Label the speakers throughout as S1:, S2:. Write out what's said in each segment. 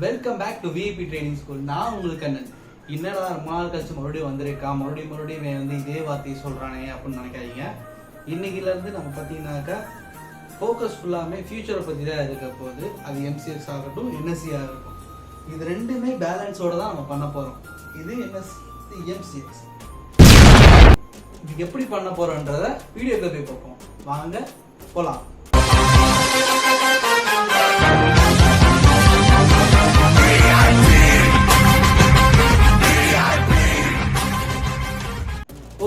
S1: Welcome back to VIP training school. நான் உங்களுக்கு கண்ணன். என்னடா ரொம்ப நாள் கழிச்சு மறுபடியும் வந்திருக்கான், மறுபடியும் வந்து இதே வார்த்தையை சொல்கிறானே அப்படின்னு நினைக்காதீங்க. இன்னைக்கிலேருந்து நம்ம பார்த்தீங்கன்னாக்கா ஃபோக்கஸ் ஃபுல்லாமே ஃபியூச்சரை பற்றி தான் இருக்க போகுது. அது எம்சிஎக்ஸ் ஆகட்டும், என்எஸ்சி ஆகட்டும், இது ரெண்டுமே பேலன்ஸோடு தான் நம்ம பண்ண போகிறோம். இது என்எஸ்சி, இது எம்சிஎக்ஸ். இது எப்படி பண்ண போகிறோன்றத வீடியோக்கு போய் பார்ப்போம். வாங்க போகலாம்.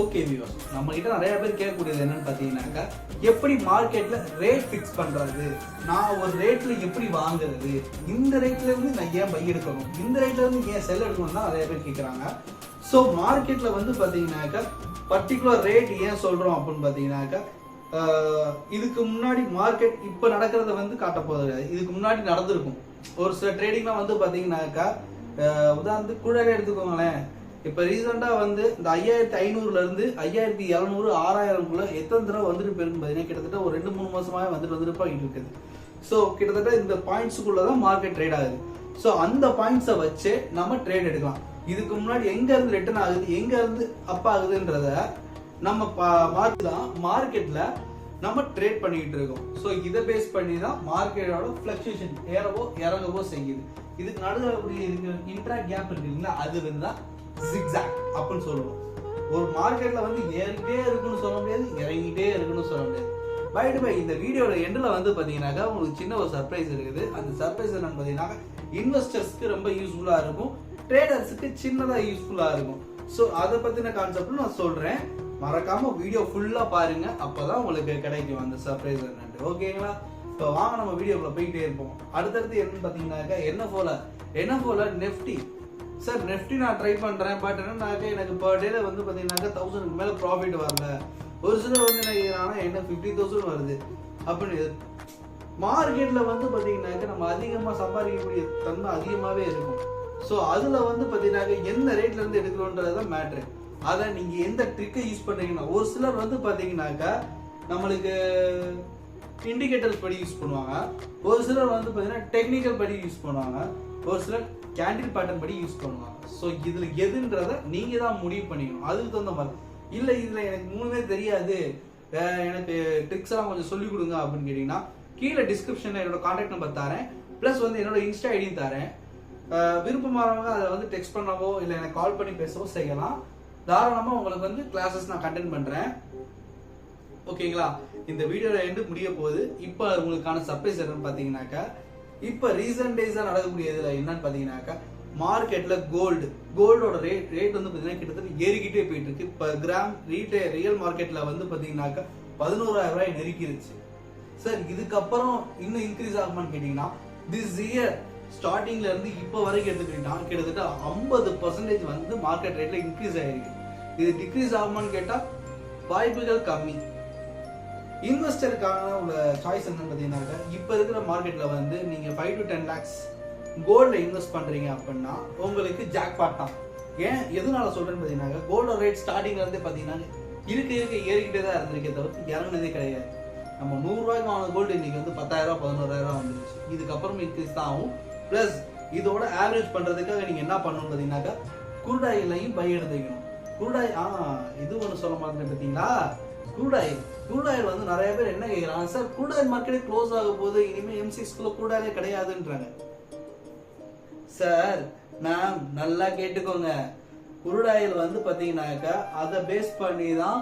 S1: ஓகே வியூவர்ஸ், நம்ம கிட்ட நிறைய பேர் கேட்கக்கூடியது என்னன்னு பார்த்தீங்கன்னாக்கா, எப்படி மார்க்கெட்ல ரேட் ஃபிக்ஸ் பண்றது, நான் ஒரு ரேட்ல எப்படி வாங்குறது, இந்த ரேட்ல இருந்து நான் ஏன் பை எடுக்கணும், இந்த ரேட்ல இருந்து ஏன் செல் எடுக்கணும் தான் நிறைய பேர் கேட்குறாங்க. ஸோ மார்க்கெட்ல வந்து பார்த்தீங்கன்னாக்கா பர்டிகுலர் ரேட் ஏன் சொல்றோம் அப்படின்னு பார்த்தீங்கன்னாக்கா, இதுக்கு முன்னாடி மார்க்கெட் இப்போ நடக்கிறத வந்து காட்ட போகிறது, இதுக்கு முன்னாடி நடந்திருக்கும். ஒரு சில ட்ரேடிங்லாம் வந்து பார்த்தீங்கன்னாக்கா, உதாரணத்துக்கு கூட எடுத்துக்கோங்களேன். இப்போ ரீசெண்டாக வந்து இந்த 5500 5700 6000 எத்தனை தடவை வந்துட்டு போயிருக்குன்னு பார்த்தீங்கன்னா கிட்டத்தட்ட ஒரு 2-3 மாசமாக வந்துட்டு போயிட்டு இருக்குது. ஸோ கிட்டத்தட்ட இந்த பாயிண்ட்ஸுக்குள்ள தான் மார்க்கெட் ட்ரேட் ஆகுது. ஸோ அந்த பாயிண்ட்ஸை வச்சு நம்ம ட்ரேட் எடுக்கலாம். இதுக்கு முன்னாடி எங்க இருந்து ரிட்டர்ன் ஆகுது, எங்க இருந்து அப் ஆகுதுன்றத நம்ம மார்க்கெட்ல நம்ம ட்ரேட் பண்ணிக்கிட்டு இருக்கோம். ஸோ இதை பேஸ் பண்ணி தான் மார்க்கெட்டோட ஃபிளக்சுவேஷன் ஏறவோ இறங்கவோ செய்யுது. இதுக்கு நடுவில் இன்ட்ரா கேப் இருக்கு இல்லைங்களா, அது வந்து தான் ஜிக்ஸாக் அப்படின்னு சொல்லுவோம். ஒரு மார்க்கெட்ல வந்து ஏறிட்டே இருக்குன்னு சொல்ல முடியாது, இறங்கிட்டே இருக்குன்னு சொல்ல முடியாது. பை இந்த வீடியோட எண்டில் வந்து பார்த்தீங்கன்னாக்கா உங்களுக்கு சின்ன ஒரு சர்ப்ரைஸ் இருக்குது. அந்த சர்ப்ரைஸ் என்னன்னு பார்த்தீங்கன்னா, இன்வெஸ்டர்ஸ்க்கு ரொம்ப யூஸ்ஃபுல்லாக இருக்கும், ட்ரேடர்ஸுக்கு சின்னதாக யூஸ்ஃபுல்லாக இருக்கும். ஸோ அதை பற்றின கான்செப்ட் நான் சொல்கிறேன். மறக்காம வீடியோ ஃபுல்லாக பாருங்க, அப்போதான் உங்களுக்கு கிடைக்கும் அந்த சர்ப்ரைஸ் என்னன்னு. ஓகேங்களா? இப்போ வாங்க நம்ம வீடியோக்குள்ள போயிட்டே இருப்போம். அடுத்தடுத்து என்னன்னு பார்த்தீங்கன்னாக்கா, என்ன போல நெஃப்டி. சார் நெஃப்டி நான் ட்ரை பண்ணுறேன், பட் என்னன்னாக்கா எனக்கு பர் டேல வந்து பார்த்தீங்கன்னாக்கா 1000க்கு மேலே ப்ராஃபிட் வரல. ஒரு சிலர் வந்து என்ன 50,000 வருது அப்படின்னு. மார்க்கெட்டில் வந்து பார்த்தீங்கன்னாக்கா நம்ம அதிகமாக சம்பாதிக்கக்கூடிய தன்மை அதிகமாகவே இருக்கும். ஸோ அதில் வந்து பார்த்தீங்கன்னாக்கா எந்த ரேட்ல இருந்து எடுக்கணுன்றது தான் மேட்ரு. அதை நீங்கள் எந்த ட்ரிக்கை யூஸ் பண்ணுறீங்கன்னா, ஒரு சிலர் வந்து பார்த்தீங்கன்னாக்கா நம்மளுக்கு இண்டிகேட்டர்ஸ் படி யூஸ் பண்ணுவாங்க, ஒரு சிலர் வந்து பார்த்தீங்கன்னா டெக்னிக்கல் படி யூஸ் பண்ணுவாங்க, ஒரு சிலர் கேண்டில் பேட்டர்ன் படி யூஸ் பண்ணுவாங்க. ஸோ இதுல எதுன்றத நீங்க தான் முடிவு பண்ணிக்கணும். அதுக்கு தகுந்த மாதிரி இல்லை இதுல எனக்கு மூணுமே தெரியாது, எனக்கு ட்ரிக்ஸ் எல்லாம் கொஞ்சம் சொல்லிக் கொடுங்க அப்படின்னு கேட்டீங்கன்னா, கீழே டிஸ்கிரிப்ஷன்ல என்னோட கான்டாக்ட் நம்பர் தரேன், பிளஸ் வந்து என்னோட இன்ஸ்டா ஐடியும் தரேன். விருப்பமானவங்க அதை வந்து டெக்ஸ்ட் பண்ணவோ இல்லை எனக்கு கால் பண்ணி பேசவோ செய்யலாம். தாராளமாக உங்களுக்கு வந்து கிளாஸஸ் நான் கண்டென்ட் பண்றேன். ஓகேங்களா? இந்த வீடியோல எண்டு முடிய போகுது. இப்போ உங்களுக்கான சர்ப்ரைஸ் என்னன்னு பார்த்தீங்கன்னாக்கா, இப்போ ரீசன்ட் டேஸாக நடக்கக்கூடியதுல என்னன்னு பார்த்தீங்கன்னாக்கா, மார்க்கெட்ல கோல்டோட ரேட் வந்து பார்த்தீங்கன்னா கிட்டத்தட்ட ஏறிக்கிட்டே போயிட்டு இருக்கு. இப்போ கிராம் ரியல் மார்க்கெட்ல வந்து பார்த்தீங்கன்னாக்கா 11,000 ரூபாய் நெருக்கிருச்சு. சார் இதுக்கப்புறம் இன்னும் இன்க்ரீஸ் ஆகுமான்னு கேட்டீங்கன்னா, திஸ் இயர் ஸ்டார்டிங்ல இருந்து இப்போ வரைக்கும் எடுத்துக்கிட்டீங்கன்னா கிட்டத்தட்ட 50% வந்து மார்க்கெட் ரேட்ல இன்க்ரீஸ் ஆயிருக்கு. இது டிக்ரீஸ் ஆகுமான்னு கேட்டா வாய்ப்புகள் கம்மி. இன்வெஸ்டருக்கான உள்ள சாய்ஸ் என்னன்னு பார்த்தீங்கன்னாக்கா, இப்போ இருக்கிற மார்க்கெட்ல வந்து நீங்க 5 to 10 lakhs கோல்ட்ல இன்வெஸ்ட் பண்றீங்க அப்படின்னா உங்களுக்கு ஜாக்பாட் தான். ஏன் எதனால சொல்றேன்னு பார்த்தீங்கன்னா, கோல்டோட ரேட் ஸ்டார்டிங்ல இருந்தே பார்த்தீங்கன்னா இருக்க ஏறிக்கிட்டே தான் இருந்திருக்கே தவிர்த்து இறங்குனதே கிடையாது. நம்ம 100 ரூபாய்க்கு வாங்கின கோல்டு இன்னைக்கு வந்து 10,000 11,000 வந்துருச்சு. இதுக்கப்புறம் இன்க்ரீஸ் தான் ஆகும். பிளஸ் இதோட ஆவரேஜ் பண்றதுக்காக நீங்க என்ன பண்ணணும் பார்த்தீங்கன்னாக்கா, குருடாயிலையும் பை எடுத்துக்கணும். குருடாய் இது ஒன்று சொல்ல மாதிரி பார்த்தீங்களா, குருடாயில் வந்து நிறைய பேர் என்ன கேட்குறாங்க, சார் குருடாயில் மார்க்கெட் க்ளோஸ் ஆக போது, இனிமேல் எம்சிஎக்ஸ்குள்ள குருடாயிலே கிடையாதுன்றாங்க. சார் மேம் நல்லா கேட்டுக்கோங்க, குருடாயில் வந்து பார்த்தீங்கன்னாக்கா அதை பேஸ் பண்ணி தான்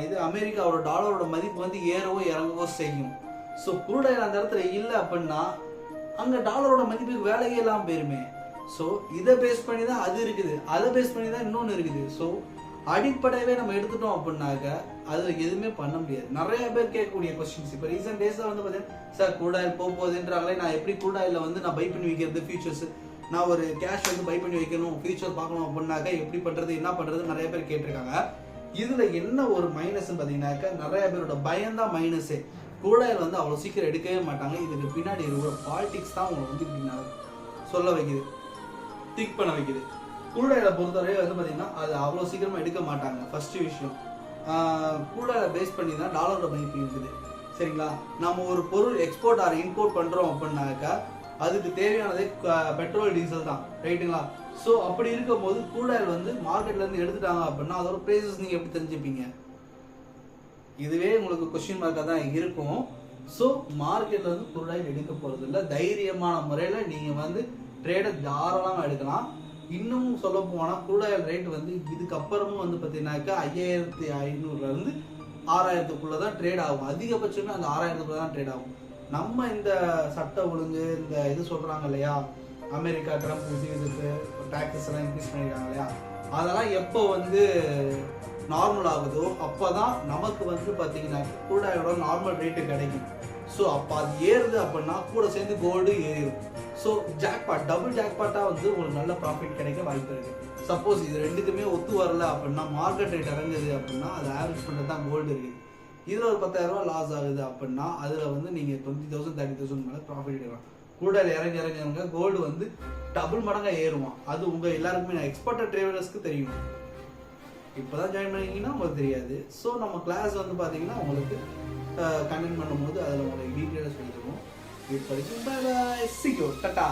S1: இது அமெரிக்காவோட டாலரோட மதிப்பு வந்து ஏறவோ இறங்கவோ செய்யும். ஸோ குருடாயில் அந்த இடத்துல இல்லை அப்படின்னா அங்கே டாலரோட மதிப்புக்கு வேலையே இல்லாமல் போயிருமே. ஸோ இதை பேஸ் பண்ணி தான் அது இருக்குது, அதை பேஸ் பண்ணி தான் இன்னொன்று இருக்குது. ஸோ அடிப்படையவே நம்ம எடுத்துட்டோம் அப்படின்னாக்க அதுல எதுவுமே பண்ண முடியாது. நிறைய பேர் கேட்கக்கூடிய கொஸ்டின்ஸ் இப்போ ரீசெண்ட் டேஸ்ல வந்து பார்த்தீங்கன்னா, சார் குரூடாயில் போகுதுன்றாங்களே, நான் எப்படி குரூடாயில் வந்து நான் பை பண்ணி வைக்கிறது, ஃபியூச்சர்ஸ் நான் ஒரு கேஷ் வந்து பை பண்ணி வைக்கணும், ஃபியூச்சர் பார்க்கணும் அப்படின்னாக்கா எப்படி பண்றது, என்ன பண்றது நிறைய பேர் கேட்டிருக்காங்க. இதுல என்ன ஒரு மைனஸ் பார்த்தீங்கன்னாக்கா, நிறைய பேரோட பயம்தான் மைனஸே. குரூடாயில் வந்து அவ்வளோ சீக்கிரம் எடுக்கவே மாட்டாங்க. இதுக்கு பின்னாடி இருக்கிற பாலிடிக்ஸ் தான் உங்களை வந்து இப்படி சொல்ல வைக்குது, திங்க் பண்ண வைக்குது. குரூடாயில பொறுத்தவரை வந்து பார்த்தீங்கன்னா அது அவ்வளோ சீக்கிரமா எடுக்க மாட்டாங்க. ஃபர்ஸ்ட் விஷயம், குரூடாயில பேஸ் பண்ணி தான் டாலரோட மதிப்பு இருக்குது. சரிங்களா? நம்ம ஒரு பொருள் எக்ஸ்போர்ட் ஆர் இம்போர்ட் பண்றோம் அப்படின்னாக்கா அதுக்கு தேவையானதே பெட்ரோல் டீசல் தான், ரைட்டுங்களா? ஸோ அப்படி இருக்கும் போது க்ரூட் ஆயில் வந்து மார்க்கெட்ல இருந்து எடுத்துட்டாங்க அப்படின்னா அதோட பிரைசஸ் நீங்க எப்படி தெரிஞ்சுப்பீங்க? இதுவே உங்களுக்கு கொஸ்டின் மார்க்காக தான் இருக்கும். ஸோ மார்க்கெட்ல வந்து க்ரூட் ஆயில் எடுக்க போறது இல்லை. தைரியமான முறையில நீங்க வந்து ட்ரேடை தாராளமாக எடுக்கலாம். இன்னும் சொல்ல போனா க்ரூட் ஆயில் ரேட் வந்து இதுக்கப்புறமும் வந்து பார்த்தீங்கன்னாக்கா 5500 இருந்து 6000க்குள்ள தான் ட்ரேட் ஆகும். அதிகபட்சமே அந்த 6000க்குள்ள தான் ட்ரேட் ஆகும். நம்ம இந்த சட்ட ஒழுங்கு இந்த இது சொல்றாங்க இல்லையா, அமெரிக்கா ட்ரம்ப் இதுக்கு டாக்ஸஸ் எல்லாம் இன்க்ரீஸ் பண்ணிருக்காங்க இல்லையா, அதெல்லாம் எப்போ வந்து நார்மல் ஆகுதோ அப்போதான் நமக்கு வந்து பார்த்தீங்கன்னா க்ரூட் ஆயிலோட நார்மல் ரேட்டு கிடைக்கும். ஸோ அப்போ அது ஏறுது அப்படின்னா கூட சேர்ந்து கோல்டு ஏறிடும். ஸோ ஜாக்பாட், டபுள் ஜாக்பாட்டாக வந்து உங்களுக்கு நல்ல ப்ராஃபிட் கிடைக்க வாய்ப்பு இருக்கு. சப்போஸ் இது ரெண்டுக்குமே ஒத்து வரல அப்படின்னா, மார்க்கெட் ரேட் இறங்குது அப்படின்னா அது ஆவரேஜ் பண்ணுறது தான் கோல்டு இருக்குது. இதில் ஒரு 10,000 ரூபா லாஸ் ஆகுது அப்படின்னா அதில் வந்து நீங்கள் 20,000 30,000 மேலே ப்ராஃபிட் எடுக்கலாம். க்ரூட் ஆயில் இறங்க கோல்டு வந்து டபுள் மடங்காக ஏறுவான். அது உங்கள் எல்லாருக்குமே எக்ஸ்பர்ட் ட்ரேடர்ஸ்க்கு தெரியும். இப்போதான் ஜாயின் பண்ணிங்கன்னா உங்களுக்கு தெரியாது. ஸோ நம்ம கிளாஸ் வந்து பார்த்தீங்கன்னா உங்களுக்கு கண்டெக்ட் பண்ணும்போது அதில் உங்களுக்கு டீட்டெயிலாக சொல்லி தருவோம். இப்போதைக்கு டாடா.